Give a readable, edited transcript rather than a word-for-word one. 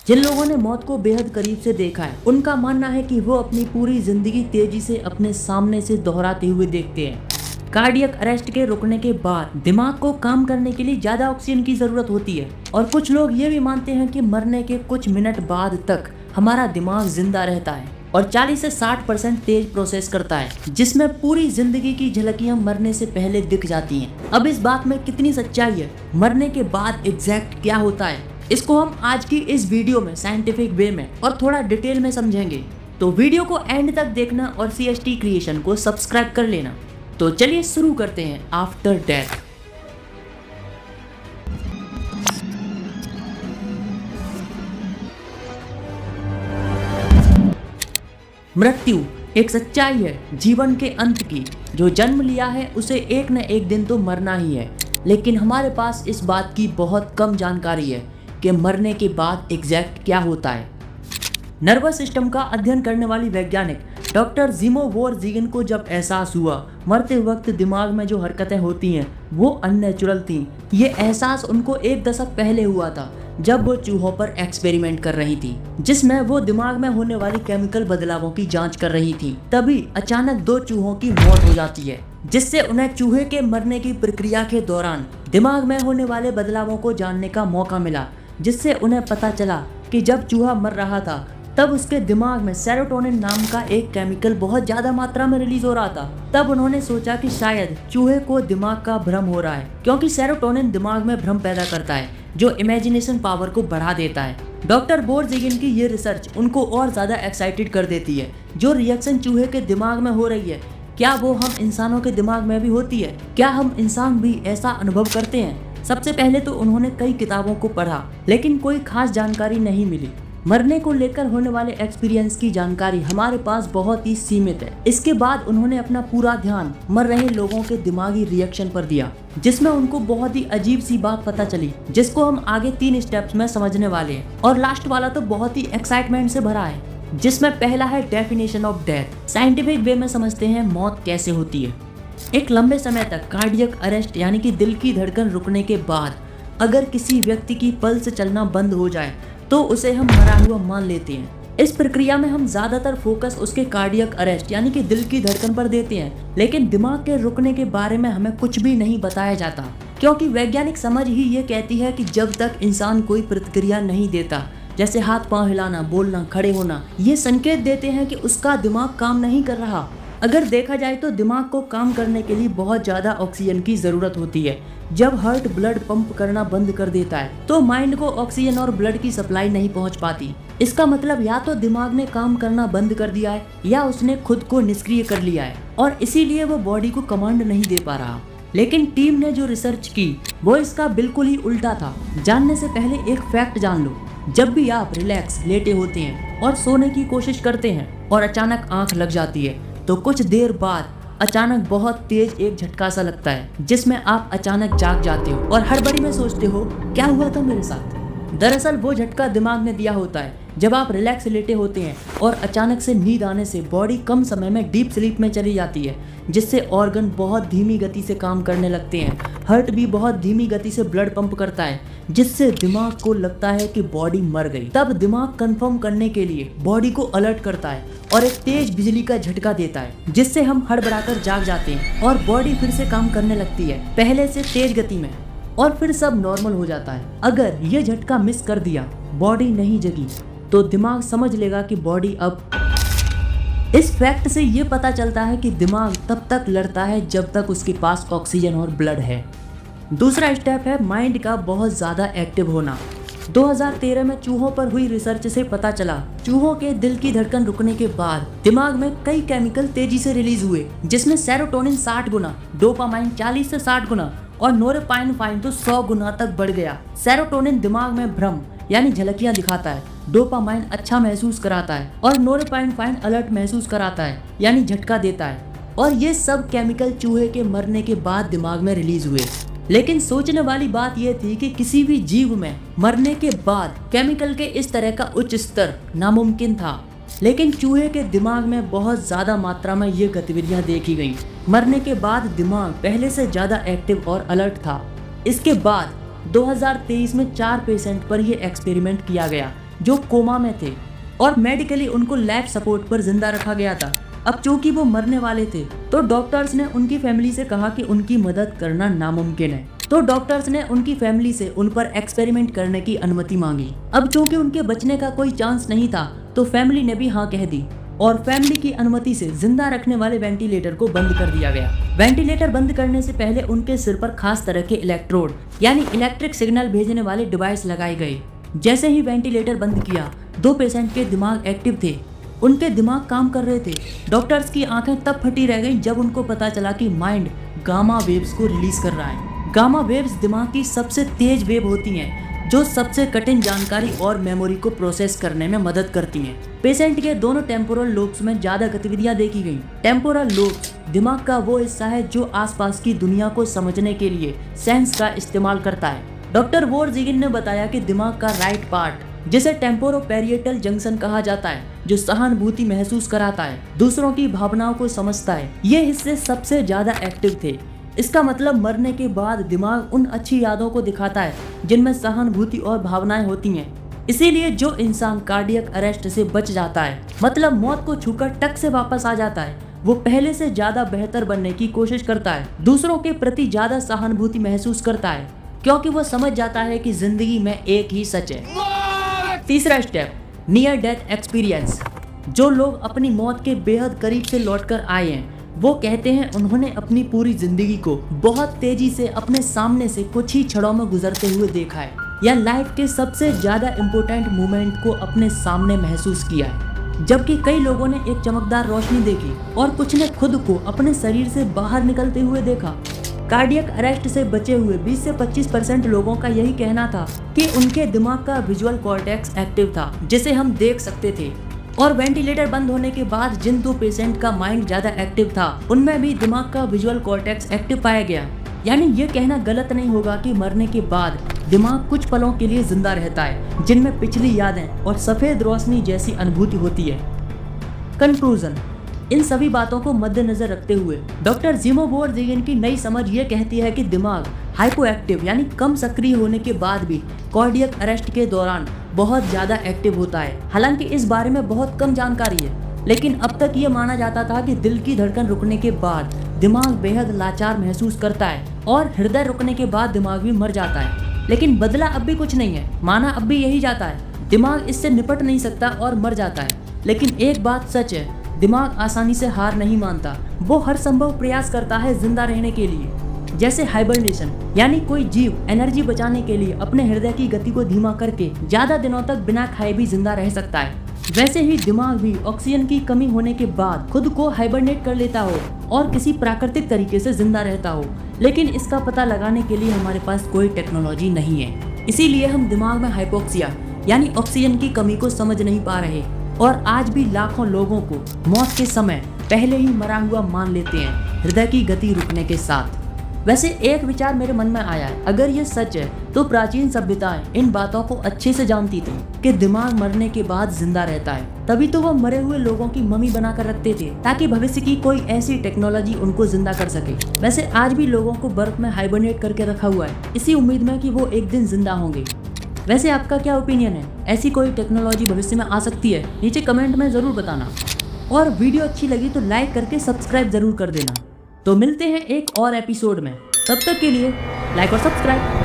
जिन लोगों ने मौत को बेहद करीब से देखा है, उनका मानना है कि वो अपनी पूरी जिंदगी तेजी से अपने सामने से दोहराते हुए देखते हैं। कार्डियक अरेस्ट के रुकने के बाद दिमाग को काम करने के लिए ज्यादा ऑक्सीजन की जरूरत होती है और कुछ लोग ये भी मानते हैं कि मरने के कुछ मिनट बाद तक हमारा दिमाग जिंदा रहता है और 40 से 60% तेज प्रोसेस करता है, जिसमें पूरी जिंदगी की झलकियां मरने से पहले दिख जाती हैं। अब इस बात में कितनी सच्चाई है, मरने के बाद एग्जैक्ट क्या होता है, इसको हम आज की इस वीडियो में साइंटिफिक वे में और थोड़ा डिटेल में समझेंगे। तो वीडियो को एंड तक देखना और CST क्रिएशन को सब्सक्राइब कर लेना। तो चलिए शुरू करते हैं आफ्टर डेथ। मृत्यु एक सच्चाई है जीवन के अंत की। जो जन्म लिया है उसे एक न एक दिन तो मरना ही है, लेकिन हमारे पास इस बात की बहुत कम जानकारी है कि मरने के बाद एग्जैक्ट क्या होता है। नर्वस सिस्टम का अध्ययन करने वाली वैज्ञानिक डॉक्टर ज़िमोवोरज़िगन को जब एहसास हुआ मरते वक्त दिमाग में जो हरकतें होती हैं वो अननेचुरल थी। ये एहसास उनको एक दशक पहले हुआ था जब वो चूहों पर एक्सपेरिमेंट कर रही थी, जिसमें वो दिमाग में होने वाली केमिकल बदलावों की जांच कर रही थी। तभी अचानक 2 चूहों की मौत हो जाती है, जिससे उन्हें चूहे के मरने की प्रक्रिया के दौरान दिमाग में होने वाले बदलावों को जानने का मौका मिला, जिससे उन्हें पता चला कि जब चूहा मर रहा था तब उसके दिमाग में सेरोटोनिन नाम का एक केमिकल बहुत ज्यादा मात्रा में रिलीज हो रहा था। तब उन्होंने सोचा कि शायद चूहे को दिमाग का भ्रम हो रहा है, क्योंकि सेरोटोनिन दिमाग में भ्रम पैदा करता है जो इमेजिनेशन पावर को बढ़ा देता है। डॉक्टर बोरज़िगन की ये रिसर्च उनको और ज्यादा एक्साइटेड कर देती है। जो रिएक्शन चूहे के दिमाग में हो रही है, क्या वो हम इंसानों के दिमाग में भी होती है? क्या हम इंसान भी ऐसा अनुभव करते हैं? सबसे पहले तो उन्होंने कई किताबों को पढ़ा, लेकिन कोई खास जानकारी नहीं मिली। मरने को लेकर होने वाले एक्सपीरियंस की जानकारी हमारे पास बहुत ही सीमित है। इसके बाद उन्होंने अपना पूरा ध्यान मर रहे लोगों के दिमागी रिएक्शन पर दिया, जिसमें उनको बहुत ही अजीब सी बात पता चली, जिसको हम आगे 3 स्टेप्स में समझने वाले हैं। और लास्ट वाला तो बहुत ही एक्साइटमेंट से भरा है, जिसमें पहला है definition of death. Scientific way में समझते हैं मौत कैसे होती है। एक लंबे समय तक कार्डियक अरेस्ट यानी कि दिल की धड़कन रुकने के बाद अगर किसी व्यक्ति की पल्स चलना बंद हो जाए तो उसे हम मरा हुआ मान लेते हैं। इस प्रक्रिया में हम ज्यादातर फोकस उसके कार्डियक अरेस्ट यानी कि दिल की धड़कन पर देते हैं, लेकिन दिमाग के रुकने के बारे में हमें कुछ भी नहीं बताया जाता, क्योंकि वैज्ञानिक समझ ही ये कहती है कि जब तक इंसान कोई प्रतिक्रिया नहीं देता, जैसे हाथ पांव हिलाना, बोलना, खड़े होना, ये संकेत देते हैं कि उसका दिमाग काम नहीं कर रहा। अगर देखा जाए तो दिमाग को काम करने के लिए बहुत ज़्यादा ऑक्सीजन की ज़रूरत होती है। जब हार्ट ब्लड पंप करना बंद कर देता है तो माइंड को ऑक्सीजन और ब्लड की सप्लाई नहीं पहुंच पाती। इसका मतलब या तो दिमाग ने काम करना बंद कर दिया है या उसने खुद को निष्क्रिय कर लिया है और इसीलिए वो बॉडी को कमांड नहीं दे पा रहा। लेकिन टीम ने जो रिसर्च की वो इसका बिल्कुल ही उल्टा था। जानने से पहले एक फैक्ट जान लो, जब भी आप रिलैक्स लेटे होते हैं और सोने की कोशिश करते हैं और अचानक आंख लग जाती है तो कुछ देर बाद अचानक बहुत तेज एक झटका सा लगता है, जिसमें आप अचानक जाग जाते हो और हड़बड़ी में सोचते हो क्या हुआ था मेरे साथ। दरअसल वो झटका दिमाग ने दिया होता है जब आप रिलैक्स लेटे होते हैं और अचानक से नींद आने से बॉडी कम समय में डीप स्लीप में चली जाती है, जिससे ऑर्गन बहुत धीमी गति से काम करने लगते हैं। हार्ट भी बहुत धीमी गति से ब्लड पंप करता है, जिससे दिमाग को लगता है कि बॉडी मर गई। तब दिमाग कंफर्म करने के लिए बॉडी को अलर्ट करता है और एक तेज बिजली का झटका देता है, जिससे हम हड़बड़ाकर जाग जाते हैं और बॉडी फिर से काम करने लगती है, पहले से तेज गति में, और फिर सब नॉर्मल हो जाता है। अगर ये झटका मिस कर दिया, बॉडी नहीं जगी, तो दिमाग समझ लेगा कि बॉडी अब। इस फैक्ट से ये पता चलता है कि दिमाग तब तक लड़ता है जब तक उसके पास ऑक्सीजन और ब्लड है। दूसरा स्टेप है माइंड का बहुत ज़्यादा एक्टिव होना। 2013 में चूहों पर हुई रिसर्च से पता चला, चूहों के दिल की धड़कन रुकने के बाद दिमाग में कई केमिकल तेजी से रिलीज हुए, जिसमें सेरोटोनिन 60 गुना, डोपामाइन 40 से 60 गुना और नोरेपाइनेफ्राइन तो 100 गुना तक बढ़ गया। सेरोटोनिन दिमाग में भ्रम यानी झलकियां दिखाता है, डोपामाइन अच्छा महसूस कराता है और नोरेपाइनेफ्राइन अलर्ट महसूस कराता है यानी झटका देता है। और ये सब केमिकल चूहे के मरने के बाद दिमाग में रिलीज हुए। लेकिन सोचने वाली बात यह थी कि किसी भी जीव में मरने के बाद केमिकल के इस तरह का उच्च स्तर नामुमकिन था, लेकिन चूहे के दिमाग में बहुत ज्यादा मात्रा में ये गतिविधियां देखी गईं। मरने के बाद दिमाग पहले से ज्यादा एक्टिव और अलर्ट था। इसके बाद 2023 में 4 पेशेंट पर यह एक्सपेरिमेंट किया गया, जो कोमा में थे और मेडिकली उनको लाइफ सपोर्ट पर जिंदा रखा गया था। अब चूंकि वो मरने वाले थे तो डॉक्टर्स ने उनकी फैमिली से कहा कि उनकी मदद करना नामुमकिन है। तो डॉक्टर्स ने उनकी फैमिली से उन पर एक्सपेरिमेंट करने की अनुमति मांगी। अब चूंकि उनके बचने का कोई चांस नहीं था तो फैमिली ने भी हाँ कह दी और फैमिली की अनुमति से जिंदा रखने वाले वेंटिलेटर को बंद कर दिया गया। वेंटिलेटर बंद करने से पहले उनके सिर पर खास तरह के इलेक्ट्रोड यानी इलेक्ट्रिक सिग्नल भेजने वाले डिवाइस लगाए गए। जैसे ही वेंटिलेटर बंद किया, 2 पेशेंट के दिमाग एक्टिव थे, उनके दिमाग काम कर रहे थे। डॉक्टर्स की आंखें तब फटी रह गईं जब उनको पता चला कि माइंड गामा वेव्स को रिलीज कर रहा है। गामा वेव्स दिमाग की सबसे तेज वेव होती हैं जो सबसे कठिन जानकारी और मेमोरी को प्रोसेस करने में मदद करती हैं। पेशेंट के दोनों टेम्पोरल लोब्स में ज्यादा गतिविधियां देखी गई। टेम्पोरल लोब्स दिमाग का वो हिस्सा है जो आसपास की दुनिया को समझने के लिए सेंस का इस्तेमाल करता है। डॉक्टर वोरजिगिन ने बताया कि दिमाग का राइट पार्ट, जिसे टेम्पोरोपेरिएटल जंक्शन कहा जाता है, जो सहानुभूति महसूस कराता है, दूसरों की भावनाओं को समझता है, ये हिस्से सबसे ज्यादा एक्टिव थे। इसका मतलब मरने के बाद दिमाग उन अच्छी यादों को दिखाता है जिनमें सहानुभूति और भावनाएं होती हैं। इसीलिए जो इंसान कार्डियक अरेस्ट से बच जाता है, मतलब मौत को छूकर टक से वापस आ जाता है, वो पहले से ज्यादा बेहतर बनने की कोशिश करता है, दूसरों के प्रति ज्यादा सहानुभूति महसूस करता है, क्योंकि वो समझ जाता है कि जिंदगी में एक ही सच है। तीसरा स्टेप, नियर डेथ एक्सपीरियंस। जो लोग अपनी मौत के बेहद करीब से लौटकर आए हैं वो कहते हैं उन्होंने अपनी पूरी जिंदगी को बहुत तेजी से अपने सामने से कुछ ही क्षणों में गुजरते हुए देखा है, या लाइफ के सबसे ज्यादा इम्पोर्टेंट मोमेंट को अपने सामने महसूस किया है। जबकि कई लोगों ने एक चमकदार रोशनी देखी और कुछ ने खुद को अपने शरीर से बाहर निकलते हुए देखा। कार्डियक अरेस्ट से बचे हुए 20 से 25% लोगों का यही कहना था कि उनके दिमाग का विजुअल कॉर्टेक्स एक्टिव था, जिसे हम देख सकते थे। और वेंटिलेटर बंद होने के बाद जिन 2 पेशेंट का माइंड ज्यादा एक्टिव था उनमें भी दिमाग का विजुअल कॉर्टेक्स एक्टिव पाया गया। यानी ये कहना गलत नहीं होगा कि मरने के बाद दिमाग कुछ पलों के लिए जिंदा रहता है, जिनमें पिछली यादें और सफेद रोशनी जैसी अनुभूति होती है। कंक्लूजन, इन सभी बातों को मद्देनजर रखते हुए डॉक्टर जिमो वोरजिगिन की नई समझ ये कहती है कि दिमाग हाइपोएक्टिव यानी कम सक्रिय होने के बाद भी कार्डियक अरेस्ट के दौरान बहुत ज्यादा एक्टिव होता है। हालांकि इस बारे में बहुत कम जानकारी है, लेकिन अब तक ये माना जाता था कि दिल की धड़कन रुकने के बाद दिमाग बेहद लाचार महसूस करता है और हृदय रुकने के बाद दिमाग भी मर जाता है। लेकिन बदला अब भी कुछ नहीं है, माना अब भी यही जाता है, दिमाग इससे निपट नहीं सकता और मर जाता है। लेकिन एक बात सच है, दिमाग आसानी से हार नहीं मानता, वो हर संभव प्रयास करता है जिंदा रहने के लिए। जैसे हाइबरनेशन, यानी कोई जीव एनर्जी बचाने के लिए अपने हृदय की गति को धीमा करके ज्यादा दिनों तक बिना खाए भी जिंदा रह सकता है, वैसे ही दिमाग भी ऑक्सीजन की कमी होने के बाद खुद को हाइबरनेट कर लेता हो और किसी प्राकृतिक तरीके से जिंदा रहता हो। लेकिन इसका पता लगाने के लिए हमारे पास कोई टेक्नोलॉजी नहीं है, इसीलिए हम दिमाग में हाइपोक्सिया यानी ऑक्सीजन की कमी को समझ नहीं पा रहे और आज भी लाखों लोगों को मौत के समय पहले ही मरा हुआ मान लेते हैं, हृदय की गति रुकने के साथ। वैसे एक विचार मेरे मन में आया है, अगर ये सच है तो प्राचीन सभ्यताएं इन बातों को अच्छे से जानती थी कि दिमाग मरने के बाद जिंदा रहता है, तभी तो वो मरे हुए लोगों की मम्मी बनाकर रखते थे ताकि भविष्य की कोई ऐसी टेक्नोलॉजी उनको जिंदा कर सके। वैसे आज भी लोगों को बर्फ में हाइबरनेट करके रखा हुआ है, इसी उम्मीद में कि वो एक दिन जिंदा होंगे। वैसे आपका क्या ओपिनियन है, ऐसी कोई टेक्नोलॉजी भविष्य में आ सकती है? नीचे कमेंट में जरूर बताना, और वीडियो अच्छी लगी तो लाइक करके सब्सक्राइब जरूर कर देना। तो मिलते हैं एक और एपिसोड में, तब तक के लिए लाइक और सब्सक्राइब।